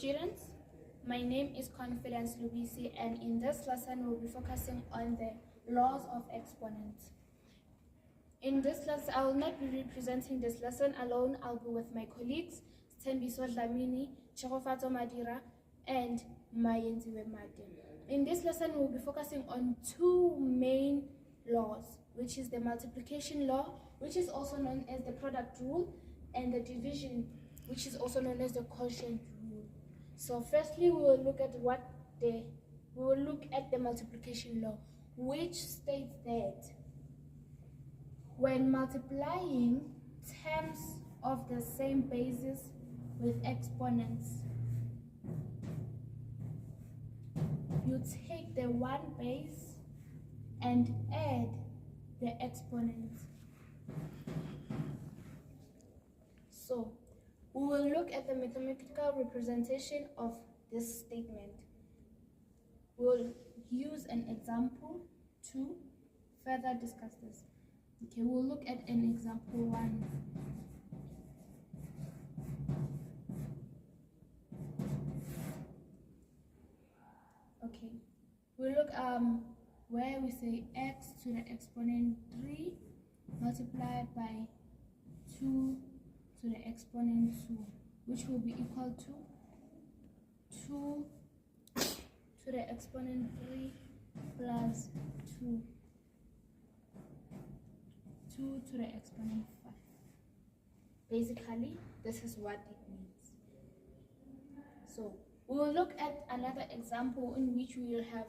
students, my name is Confidence Lubisi, and in this lesson we'll be focusing on the laws of exponents. In this lesson, I will not be representing this lesson alone. I'll be with my colleagues, Tembiso Dlamini, Cherofato Madira, and Mayenziwe Made. In this lesson, we'll be focusing on two main laws, which is the multiplication law, which is also known as the product rule, and the division, which is also known as the quotient rule. So firstly, we will look at the multiplication law, which states that when multiplying terms of the same basis with exponents, you take the one base and add the exponents. So we will look at the mathematical representation of this statement. We'll use an example to further discuss this. Okay, we'll look at an example 1. Okay, we'll look where we say x to the exponent 3 multiplied by 2 to the exponent 2, which will be equal to 2 to the exponent 3 plus 2 to the exponent 5. Basically, this is what it means. So we will look at another example in which we will have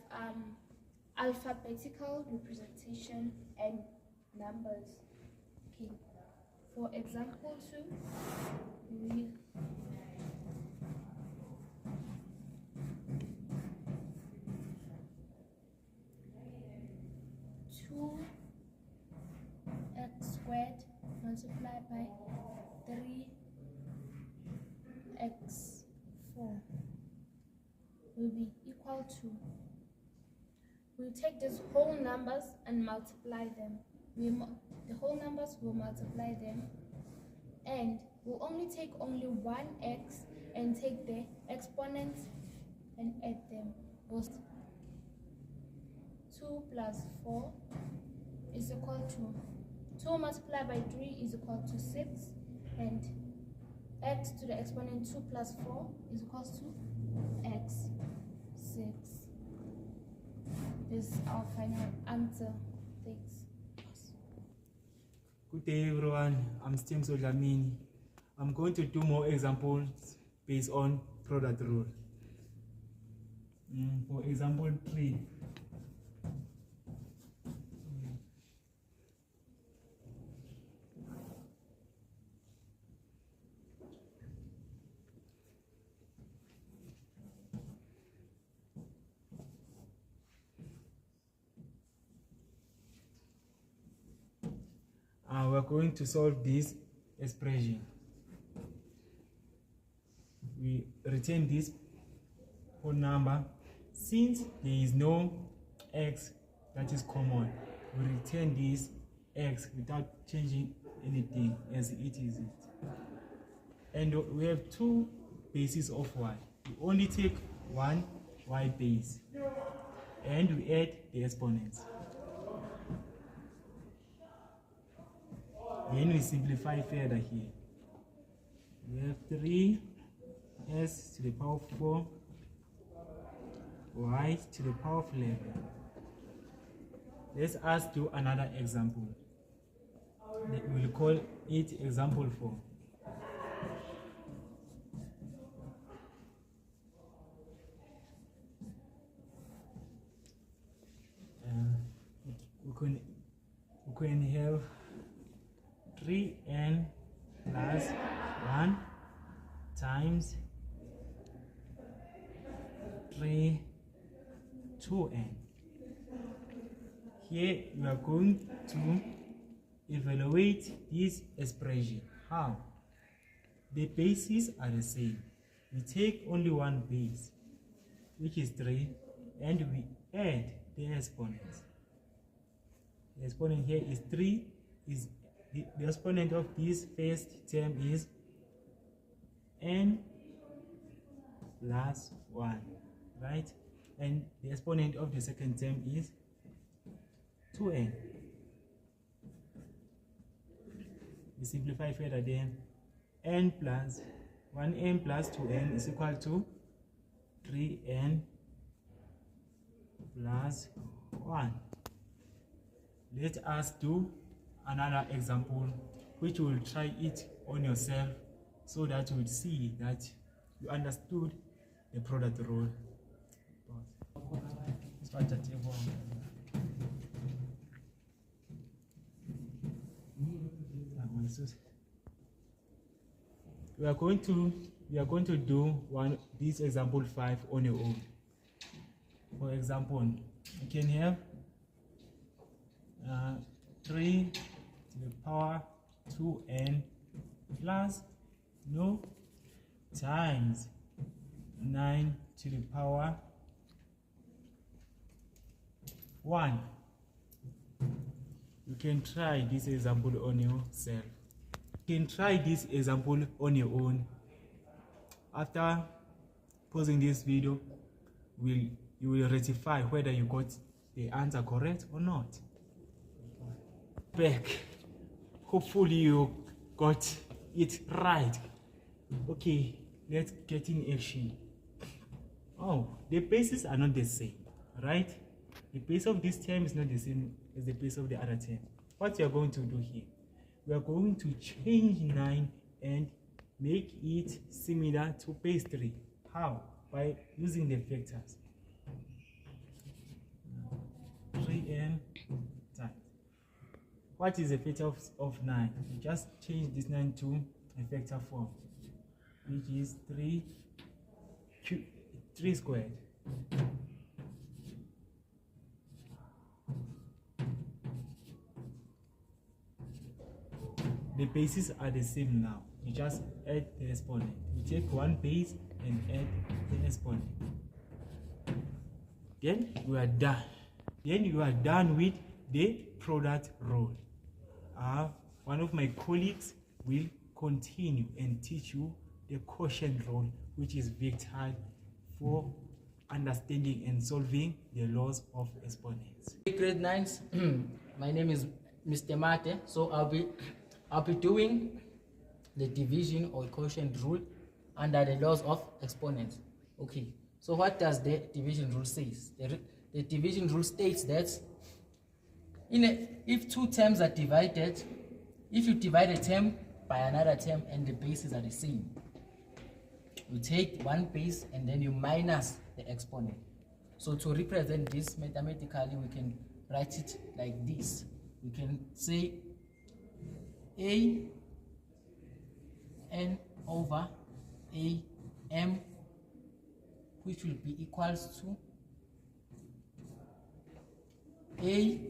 alphabetical representation and numbers. Okay. For example 2, we x squared multiplied by 3x4 will be equal to, we'll take these whole numbers and multiply them. The whole numbers will multiply them, and we'll only take one x and take the exponents and add them. 2 plus 4 is equal to 2 multiplied by 3 is equal to 6, and x to the exponent 2 plus 4 is equal to x 6. This is our final answer. Thanks. Good day everyone, I'm Tembiso Dlamini. I'm going to do more examples based on product rule. For example 3. We're going to solve this expression. We retain this whole number. Since there is no x that is common, we retain this x without changing anything as it is. And we have two bases of y. We only take one y base and we add the exponents. Then we simplify further here. We have 3s to the power of 4, y to the power of 11. Let us do another example. We'll call it example 4. We can have 3n plus 1 times 2n. Here we are going to evaluate this expression. How? The bases are the same. We take only one base, which is 3, and we add the exponents. The exponent here is 3. The exponent of this first term is n plus 1, right? And the exponent of the second term is 2n. We simplify further, then n plus 1n plus 2n is equal to 3n plus 1. Let us do another example which will try it on yourself so that you will see that you understood the product rule. We are going to do this example 5 on your own. For example, you can have 3 to the power 2n plus times 9 to the power 1. You can try this example on yourself. You can try this example on your own. After pausing this video, you will rectify whether you got the answer correct or not. Back. Hopefully you got it right. Okay, let's get in action. Oh, the bases are not the same, right? The base of this term is not the same as the base of the other term. What we are going to do here, we are going to change 9 and make it similar to base 3. How? By using the vectors. 3n times. What is the vector of 9? You just change this 9 to a vector form, which is 3 squared. The bases are the same now. You just add the exponent. You take one base and add the exponent. Then you are done. Then you are done with the product rule. One of my colleagues will continue and teach you the quotient rule, which is vital for understanding and solving the laws of exponents. Grade 9s, my name is Mr. Mate, so I'll be doing the division or quotient rule under the laws of exponents. Okay, so what does the division rule say? The division rule states that if two terms are divided, if you divide a term by another term and the bases are the same, you take one base and then you minus the exponent. So to represent this mathematically, we can write it like this. We can say a n over a m, which will be equals to a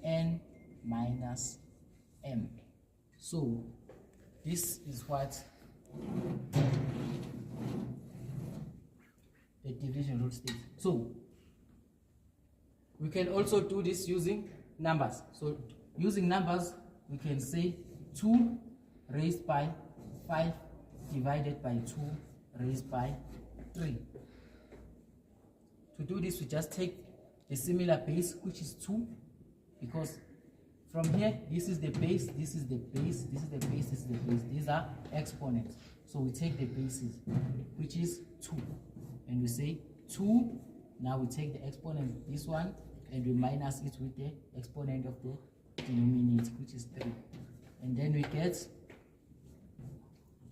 n minus m. So this is what the division rule states. So we can also do this using numbers. So using numbers, we can say 2 raised by 5 divided by 2 raised by 3. To do this, we just take a similar base, which is 2, because from here, this is the base, this is the base, this is the base, this is the base. These are exponents. So we take the bases, which is 2, and we say 2. Now we take the exponent, this one, and we minus it with the exponent of the denominator, which is 3. And then we get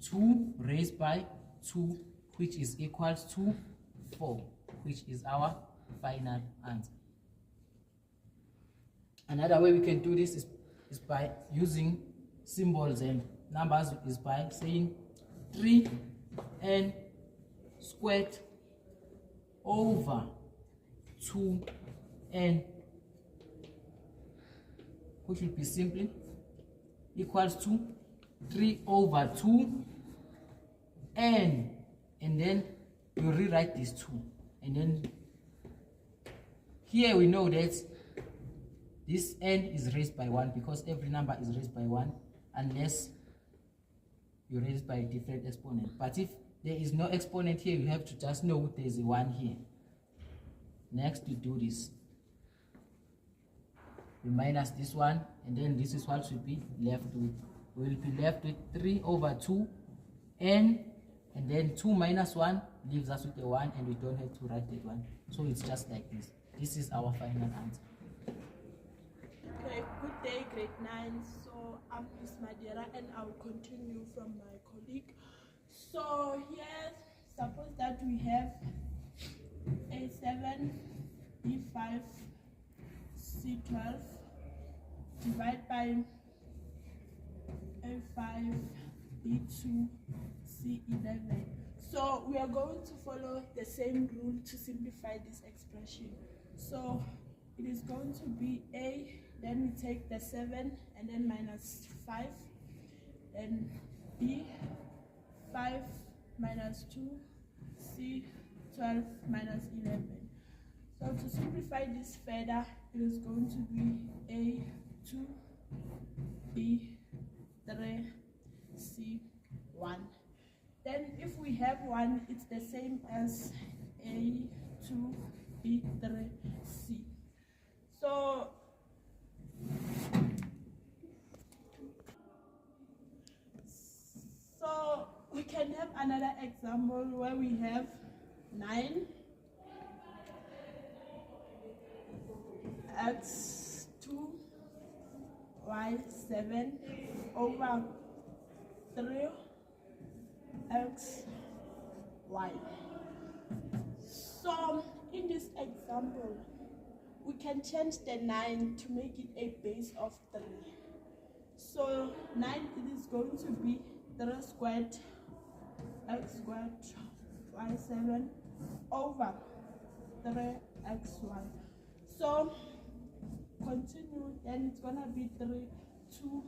2 raised by 2, which is equals to 4, which is our final answer. Another way we can do this is by using symbols and numbers, is by saying 3n squared over 2n, which will be simply equals to 3 over 2 n, and then you rewrite this 2, and then here we know that this n is raised by 1, because every number is raised by 1 unless you raise by a different exponent. But if there is no exponent here, you have to just know there's a 1 here. Next, we do this. We minus this one, and then this is what we'll be left with. We will be left with 3 over 2 n, and then 2 minus 1 leaves us with a 1, and we don't have to write that one. So it's just like this. This is our final answer. Okay, good day, grade 9. So I'm Miss Madera, and I'll continue from my colleague. So here, suppose that we have A7, B5, C12 divided by A5, B2, C11. So we are going to follow the same rule to simplify this expression. So it is going to be A, then we take the 7 and then minus 5, then B, 5 minus 2, C, 12 minus 11. So to simplify this further, it is going to be A, 2, B, 3, C, 1. Then if we have 1, it's the same as A, 2, B, 3, C. So we can have another example where we have 9 x2 y7 over 3 x y. So in this example, we can change the 9 to make it a base of 3. So 9, it is going to be 3 squared x squared y7 over 3xy. So continue, then it's gonna be 3, 2.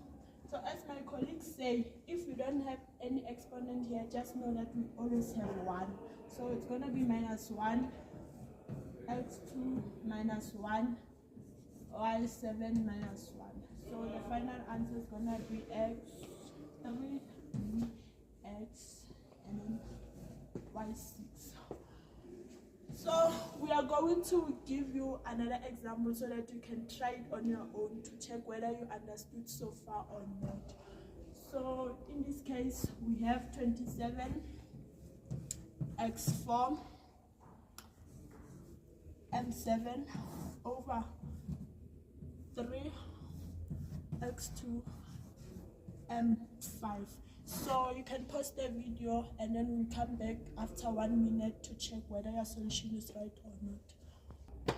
So as my colleagues say, if we don't have any exponent here, just know that we always have 1. So it's gonna be minus 1, x2 minus 1, y7 minus 1. So the final answer is gonna be x3, x, and then y6. So we are going to give you another example so that you can try it on your own to check whether you understood so far or not. So in this case, we have 27 x4 m7 over 3 x2 m5. So you can pause the video and then we'll come back after 1 minute to check whether your solution is right or not.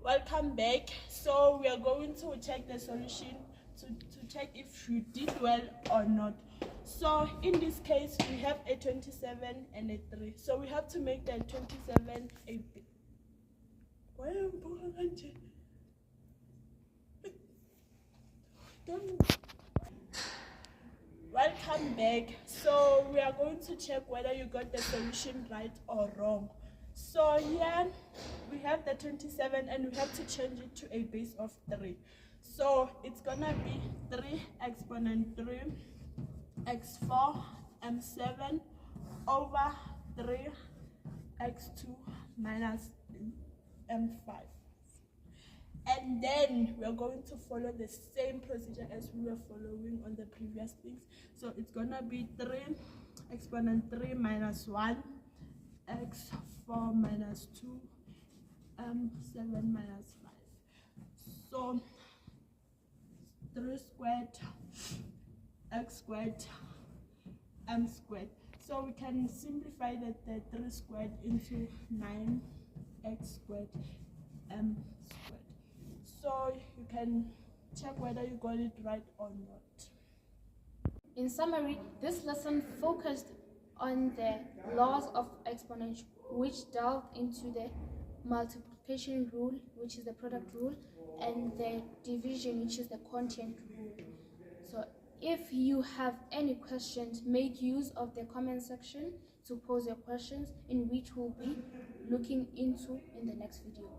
Welcome back. So we are going to check the solution to check if you did well or not. So in this case, we have a 27 and a 3. So we have to make the 27 a bit. Welcome back. So we are going to check whether you got the solution right or wrong. So here we have the 27 and we have to change it to a base of 3. So it's gonna be 3 exponent 3 x4 m7 over 3 x2 minus m5. And then we are going to follow the same procedure as we were following on the previous things. So it's gonna be 3 exponent 3 minus 1 x4 minus 2 m7 minus 5. So 3 squared x squared m squared. So we can simplify the 3 squared into 9x squared m squared. So you can check whether you got it right or not. In summary, this lesson focused on the laws of exponential, which delved into the multiplication rule, which is the product rule, and the division, which is the quotient rule. So if you have any questions, make use of the comment section to pose your questions, in which we'll be looking into in the next video.